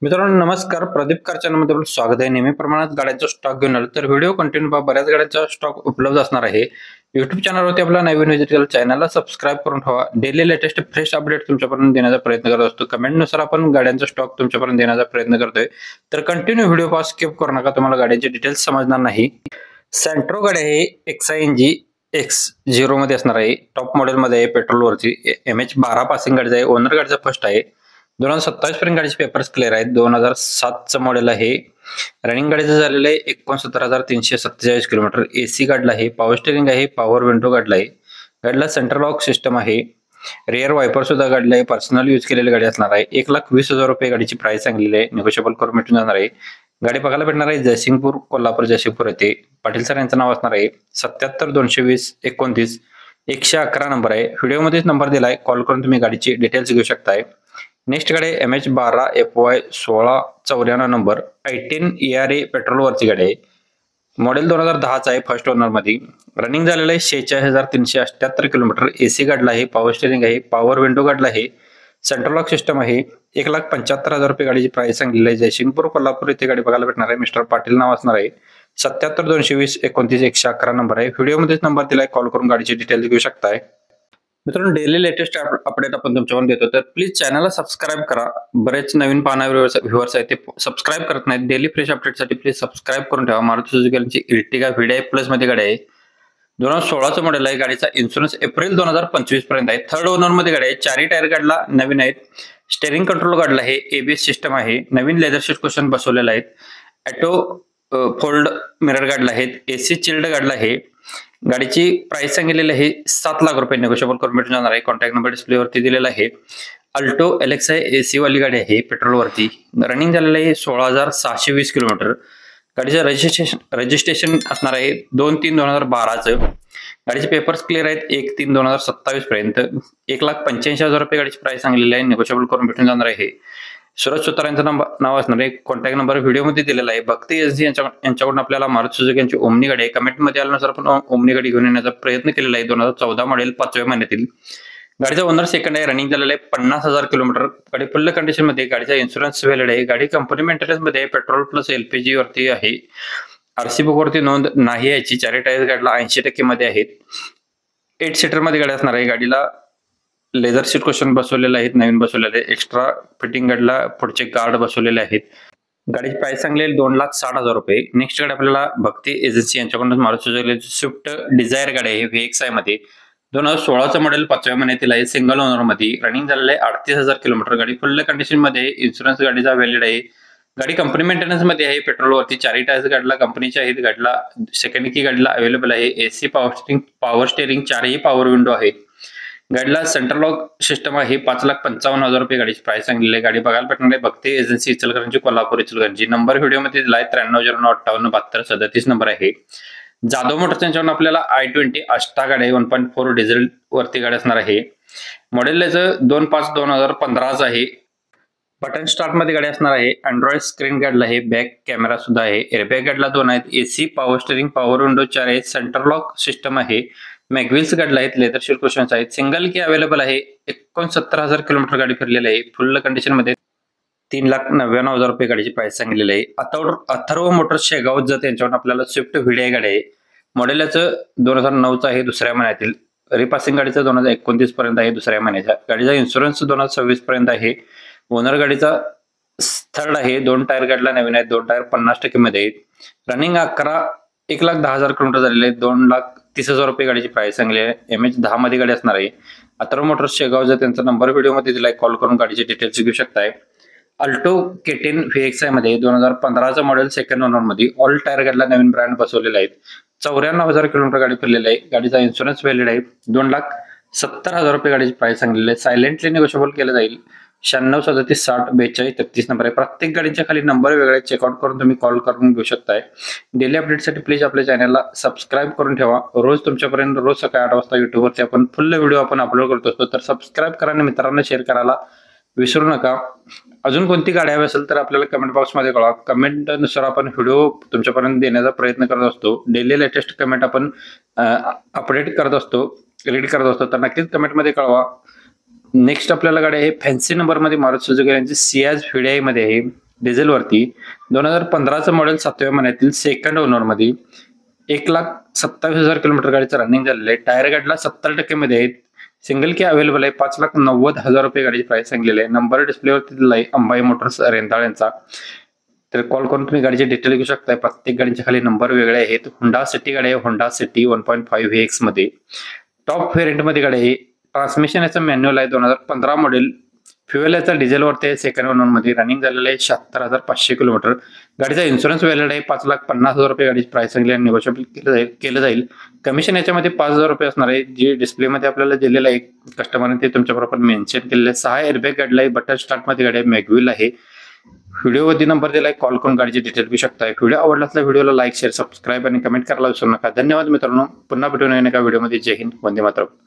मित्रांनो नमस्कार. प्रदीप कार चॅनलमध्ये आपलं स्वागत आहे. नेहमी प्रमाणात गाड्यांचा स्टॉक घेऊन आलो तर व्हिडिओ कंटिन्यू पहा. बऱ्याच गाड्यांचा स्टॉक उपलब्ध असणार आहे. YouTube चॅनलवरती आपला नवीन व्हिजिट केलं चॅनलला सबस्क्राईब करून ठेवा. डेली लेटेस्ट फ्रेश अपडेट तुमच्यापर्यंत देण्याचा प्रयत्न करत असतो. कमेंटनुसार आपण गाड्यांचा स्टॉक तुमच्यापर्यंत देण्याचा प्रयत्न करतोय. तर कंटिन्यू व्हिडिओ पहा, स्किप करू नका. तुम्हाला गाड्यांचे डिटेल्स समजणार नाही. सेंट्रो गाडी आहे XING X0 मध्ये असणार आहे. टॉप मॉडेल मध्ये आहे. पेट्रोलवरची MH12 पासिंग गाडी आहे. ओनर गाडीचा फर्स्ट आहे. 2027 पर्यंत गाडीचे पेपर्स क्लिअर आहेत. 2007चं मॉडेल आहे. रनिंग गाडीचं झालेलं आहे 69,347 किलोमीटर. AC गाडीला आहे. पॉवर स्टेरिंग आहे. पॉवर विंडो गाडीला आहे. गाडीला सेंट्रल लॉक सिस्टम आहे. रिअर वायपर सुद्धा गाडीला आहे. पर्सनल यूज केलेली गाडी असणार आहे. 1,20,000 रुपये गाडीची प्राइस सांगलेली आहे. निगोशिएबल करून भेटून जाणार आहे. गाडी बघायला भेटणार आहे जयसिंगपूर, कोल्हापूर जयसिंगपूर येथे. पाटील सर यांचं नाव असणार आहे. 77 220 29 111 नंबर आहे. व्हिडिओमध्येच नंबर दिलाय. कॉल करून तुम्ही गाडीची डिटेल्स घेऊ शकताय. नेक्स्ट गाडी MH12 FY 1694 number I10 ERA petrol वरची गाडी आहे. मॉडेल 2010चा आहे. फर्स्ट ओनर मध्ये. रनिंग झालेलं आहे 46,378 किलोमीटर. AC गाडीला आहे. पॉवर स्टेरिंग आहे. पॉवर विंडो गाडीला आहे. सेंट्रल लॉक सिस्टम आहे. 1,75,000 रुपये गाडीची प्राइस सांगितलेली आहे. जयसिंगपूर कोल्हापूर येथे गाडी बघायला भेटणार आहे. मिस्टर पाटील नाव असणार आहे. 77 220 29 111 नंबर आहे. व्हिडिओमध्येच नंबर दिलाय. कॉल करून गाडीची डिटेल्स घेऊ शकताय. मित्रांनो डेली लेटेस्ट अपडेट आपण तुमच्यावर देतो, तर प्लीज चॅनलला सबस्क्राईब करा. बरेच नवीन पाहणारे व्ह्युअर्स आहेत ते सबस्क्राईब करत नाहीत. डेली फ्रेश अपडेटसाठी प्लीज सबस्क्राईब करून ठेवा. Maruti Suzuki Ertiga VDI plus मध्ये गाडी आहे. 2016चं मॉडेल आहे. गाडीचा इन्शुरन्स एप्रिल 2025 पर्यंत आहे. थर्ड ओनर मध्ये गाडी आहे. चारही टायर गाडीला नवीन आहेत. स्टेरिंग कंट्रोल गाडीला आहे. ABS सिस्टम आहे. नवीन लेदर शीट क्वेश्चन बसवलेला आहेत. ऑटो फोल्ड मिरर गाडीला आहेत. AC चिल्ड गाडीला आहे. गाडीची प्राइस सांगितलेली आहे 7 लाख रुपये. निगोशिएबल करून भेटून जाणार आहे. कॉन्टॅक्ट नंबर डिस्प्लेवरती दिलेला आहे. अल्टो LXi AC वाली गाडी आहे. पेट्रोलवरती. रनिंग झालेलं आहे 16,620 किलोमीटर. गाडीचं रजिस्ट्रेशन असणार आहे 2/3/2012चं. गाडीचे पेपर्स क्लिअर आहेत 1/3/2027 पर्यंत. 1,85,000 रुपये गाडीची प्राइस सांगलेली आहे. निगोशिएबल करून भेटून जाणार आहे. सूरज सुतार यांचं नाव असणार आहे. कॉन्टॅक्ट नंबर व्हिडिओमध्ये दिलेला आहे. भक्ती एजन्सी यांच्याकडून आपल्याला मारुती सुझुकी यांची ओमनी गाडी आहे. कमेंटमध्ये आल्यानुसार आपण ओमनी गाडी घेऊन येण्याचा प्रयत्न केलेला आहे. 2014 मॉडेल 5व्या महिन्यातील. गाडीचा ओनर सेकंड आहे. रनिंग झालेला आहे 50,000 किलोमीटर. गाडी फुल कंडिशन मध्ये. गाडीचा इन्शुरन्स व्हॅलिड आहे. गाडी कंपनी मेंटेनन्स मध्ये आहे. पेट्रोल प्लस LPG वरती आहे. RC बुक वरती नोंद नाही याची. चारही टायर गाडीला 80% मध्ये आहेत. 8 सीटर मध्ये गाडी असणार आहे. गाडीला लेदर सीट क्वेश्चन बसवलेले आहेत. नवीन बसवलेले. एक्स्ट्रा फिटिंग गाडीला पुढचे गार्ड बसवलेले आहेत. गाडीची प्राइस सांगलेली 2,60,000 रुपये. नेक्स्ट गाडी आपल्याला भक्ती एजन्सी यांच्याकडून मारुती सुझुकी स्विफ्ट डिझायर गाडी आहे. VXi मध्ये 2016चं मॉडेल 5व्या महिन्यातील आहे. सिंगल ओनर मध्ये. रनिंग झालेलं आहे 38,000 किलोमीटर. गाडी फुल कंडिशन मध्ये आहे. इन्शुरन्स गाडीचा व्हॅलिड आहे. गाडी कंपनी मेंटेनन्स मध्ये आहे. पेट्रोलवरती. चारही टायर्स गाडीला कंपनीचे आहेत. गाडीला सेकंड की गाडीला अवेलेबल आहे. AC पॉवर स्टेरिंग चारही पॉवर विंडो आहेत. गाडीला सेंट्रल लॉक सिस्टम आहे. 5,55,000 रुपये गाडीची प्राइस सांगलेली आहे. गाडी बघायला भेटणार आहे. भक्ती एजन्सी इचलकरंजी कोल्हापूर इचलकरंजी. नंबर व्हिडिओमध्ये दिलाय 9309587237 नंबर आहे. जाधव मोटर्स यांच्यावरून आपल्याला I20 आस्टा गाडी 1.4 डिझेल वरती गाडी असणार आहे. मॉडेल 2/5/2015च आहे. बटन स्टार्ट मध्ये गाडी असणार आहे. अँड्रॉइड स्क्रीन गाडीला आहे. बॅक कॅमेरा सुद्धा आहे. एअरबॅग गाडीला 2 आहेत. AC power steering power window 4 आहेत. सेंट्रल लॉक सिस्टम आहे. मॅगव्हील्स गाडीला आहेत. लेदर शीट क्वेश्चन्स आहेत. सिंगल की अवेलेबल आहे. 69,000 किलोमीटर गाडी फिरलेली आहे. फुल कंडिशन मध्ये. 3,99,000 रुपये गाडीची प्राइस सांगितलेली आहे. अथर्व मोटर्स शेगाव जत यांच्यावर आपल्याला स्विफ्ट VDI गाडी आहे. मॉडेल 2009चं आहे. दुसऱ्या महिन्यातील. रिपासिंग गाडीचं 2029 पर्यंत आहे. दुसऱ्या महिन्याच्या. गाडीचा इन्शुरन्स 2026 पर्यंत आहे. ओनर गाडीचा थर्ड आहे. 2 टायर गाडीला नवीन आहेत. 2 टायर 50% मध्ये आहेत. रनिंग 1,10,000 किलोमीटर झालेले आहेत. 2,30,000 रुपये गाडीची प्राइस सांगली आहे. MH10 मध्ये गाडी असणार आहे. अथर्व मोटर्स शेगाव जर त्यांचा नंबर व्हिडिओमध्ये दिलाय. कॉल करून गाडीचे डिटेल्स घेऊ शकताय. अल्टो K10 VXi मध्ये 2015चं मॉडेल सेकंड ओनर मध्ये. ऑल टायर गाडीला नवीन ब्रँड बसवलेले आहेत. 94,000 किलोमीटर गाडी फिरलेली आहे. गाडीचा इन्शुरन्स व्हॅलिड आहे. 2,70,000 रुपये गाडीची प्राइस सांगलेली आहे. सायलेंटली निगोशिएबल केलं जाईल. 96 37 60 42 33 नंबर आहे. प्रत्येक गाडीच्या खाली नंबर वेगळे चेकआउट करून तुम्ही कॉल करून घेऊ शकताय. डेली अपडेटसाठी प्लीज आपल्या चॅनलला सबस्क्राईब करून ठेवा. रोज तुमच्यापर्यंत रोज सकाळी 8 वाजता युट्यूबवरती आपण फुल व्हिडिओ आपण अपलोड करत असतो. तर सबस्क्राईब करा आणि मित्रांना शेअर करायला विसरू नका. अजून कोणती गाडी हवी असेल तर आपल्याला कमेंट बॉक्समध्ये कळवा. कमेंटनुसार आपण व्हिडिओ तुमच्यापर्यंत देण्याचा प्रयत्न करत असतो. डेली लेटेस्ट कमेंट आपण अपडेट करत असतो, रीड करत असतो. तर नक्कीच कमेंटमध्ये कळवा. नेक्स्ट आपल्याला गाडी आहे फॅन्सी नंबर मध्ये मारुती सुझुकी यांची सियाज VDI मध्ये आहे. डिझेलवरती 2015चं मॉडेल 7व्या महिन्यातील सेकंड ओनरमध्ये 1,27,000 किलोमीटर गाडीचं रनिंग झालेलं आहे. टायर गाडीला 70% मध्ये आहेत. सिंगल की अवेलेबल आहे. 5,90,000 रुपये गाडीची प्राइस सांगलेली आहे. नंबर डिस्प्लेवरती दिला आहे अंबाई मोटर्स रेंदाळ यांचा. तर कॉल करून तुम्ही गाडीचे डिटेल घेऊ शकताय. प्रत्येक गाडीच्या खाली नंबर वेगळे आहेत. होंडा सिटी गाडी आहे. होंडा सिटी 1.5 VX मध्ये टॉप व्हेरियंट मध्ये गाडी आहे. ट्रान्समिशन याचं मॅन्युअल आहे. 2015 मॉडेल. फ्युएल याचा डिझेलवरती आहे. सेकंड ओनर मध्ये रनिंग झालेलं आहे 76,500 किलोमीटर. गाडीचा इन्शुरन्स व्हॅलिड आहे. 5,50,000 रुपये गाडीची प्राइस सांगली आणि निगोशिएबल केलं जाईल. कमिशन याच्यामध्ये 5,000 रुपये असणार आहे. जे डिस्प्लेमध्ये आपल्याला दिलेलं आहे कस्टमरने ते तुमच्याबरोबर मेन्शन केलेलं आहे. 6 एअरबॅग गाडीला आहे. बटन स्टार्ट मध्ये गाडी आहे. मॅग्युअल आहे. व्हिडिओवरती नंबर दिलाय. कॉल करून गाडीची डिटेल घेऊ शकताय. व्हिडिओ आवडला असला व्हिडिओला लाईक शेअर सबस्क्राईब आणि कमेंट करायला विसरू नका. धन्यवाद मित्रांनो. पुन्हा भेटून एका व्हिडिओमध्ये. जय हिंद. वंदे मातरम.